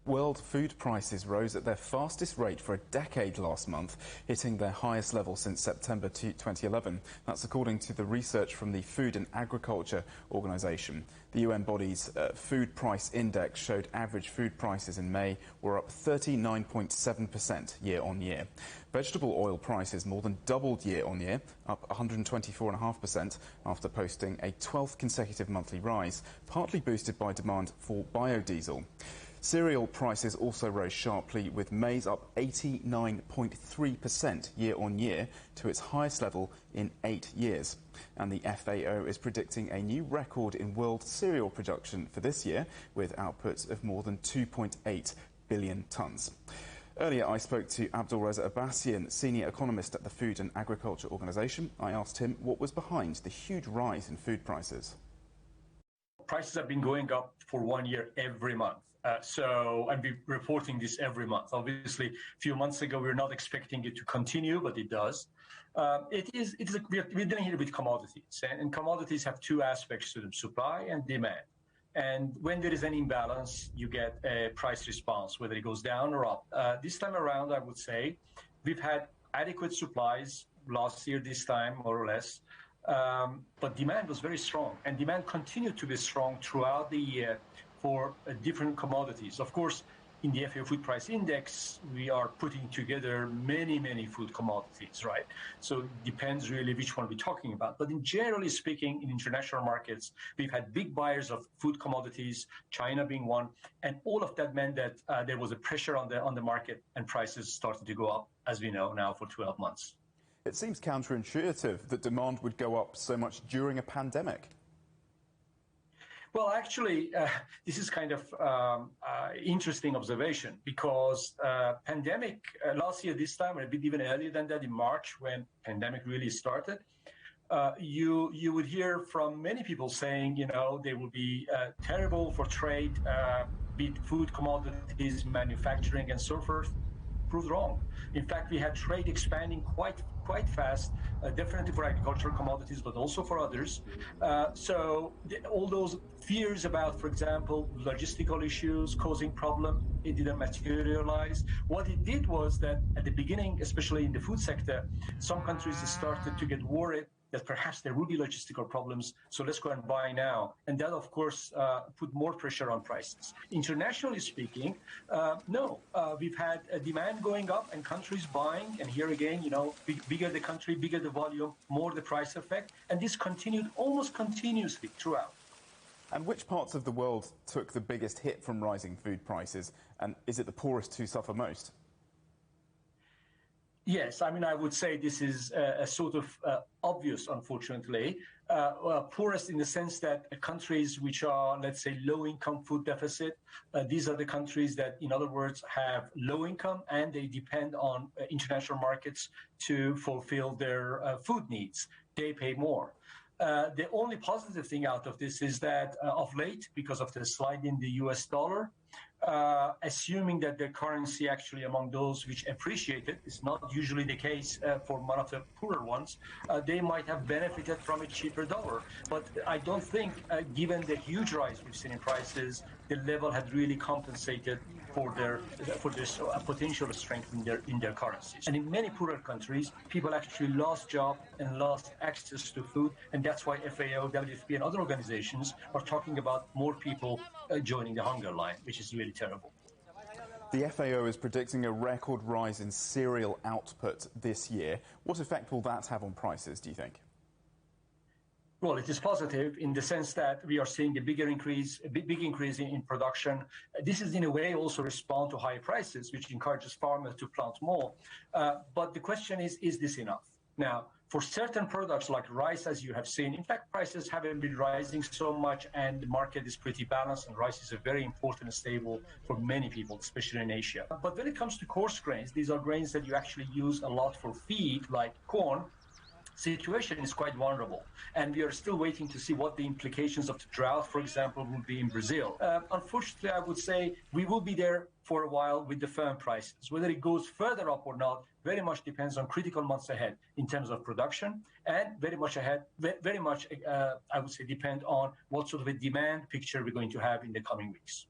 World food prices rose at their fastest rate for a decade last month, hitting their highest level since September 2011. That's according to the research from the Food and Agriculture Organization. The UN body's food price index showed average food prices in May were up 39.7% year on year. Vegetable oil prices more than doubled year on year, up 124.5% after posting a 12th consecutive monthly rise, partly boosted by demand for biodiesel. Cereal prices also rose sharply, with maize up 89.3% year on year to its highest level in 8 years. And the FAO is predicting a new record in world cereal production for this year, with outputs of more than 2.8 billion tonnes. Earlier, I spoke to Abdolreza Abbassian, senior economist at the Food and Agriculture Organization. I asked him what was behind the huge rise in food prices. Prices have been going up for 1 year every month. And we're reporting this every month. Obviously, a few months ago, we were not expecting it to continue, but it does. We're dealing here with commodities, and commodities have two aspects to them: supply and demand. And when there is an imbalance, you get a price response, whether it goes down or up. This time around, I would say, we've had adequate supplies last year, this time, more or less. But demand was very strong, and demand continued to be strong throughout the year for different commodities. Of course, in the FAO Food Price Index, we are putting together many food commodities, right? So it depends really which one we're talking about. But generally speaking, in international markets, we've had big buyers of food commodities, China being one, and all of that meant that there was a pressure on the market, and prices started to go up, as we know now, for 12 months. It seems counterintuitive that demand would go up so much during a pandemic. Well, actually, this is kind of interesting observation, because pandemic last year, this time, a bit even earlier than that, in March, when pandemic really started, you would hear from many people saying, they will be terrible for trade, be it food commodities, manufacturing, and so forth. Proved wrong. In fact, we had trade expanding quite fast, definitely for agricultural commodities, but also for others. So all those fears about, for example, logistical issues causing problem, it didn't materialize. What it did was that at the beginning, especially in the food sector, some countries started to get worried that perhaps there will be logistical problems, so let's go and buy now. And that, of course, put more pressure on prices. Internationally speaking, no. We've had a demand going up and countries buying, and here again, bigger the country, bigger the volume, more the price effect, and this continued almost continuously throughout. And which parts of the world took the biggest hit from rising food prices, and is it the poorest who suffer most? Yes, I would say this is a sort of obvious, unfortunately. Poorest in the sense that countries which are, let's say, low-income food deficit, these are the countries that, in other words, have low income and they depend on international markets to fulfill their food needs. They pay more. The only positive thing out of this is that of late, because of the slide in the US dollar, assuming that the currency actually among those which appreciated, is not usually the case for one of the poorer ones, they might have benefited from a cheaper dollar. But I don't think, given the huge rise we've seen in prices, the level had really compensated for this potential strength in their currencies. And in many poorer countries, people actually lost jobs and lost access to food, and that's why FAO, WFP, and other organizations are talking about more people joining the hunger line, which is really terrible. The FAO is predicting a record rise in cereal output this year. What effect will that have on prices, do you think? Well, it is positive in the sense that we are seeing a big increase in production. This is in a way also respond to high prices, which encourages farmers to plant more. But the question is this enough? Now, for certain products like rice, as you have seen, in fact, prices haven't been rising so much and the market is pretty balanced, and rice is a very important and stable for many people, especially in Asia. But when it comes to coarse grains, these are grains that you actually use a lot for feed, like corn. Situation is quite vulnerable, and we are still waiting to see what the implications of the drought, for example, will be in Brazil. Unfortunately, I would say we will be there for a while with the firm prices. Whether it goes further up or not very much depends on critical months ahead in terms of production, and very much, I would say, depend on what sort of a demand picture we're going to have in the coming weeks.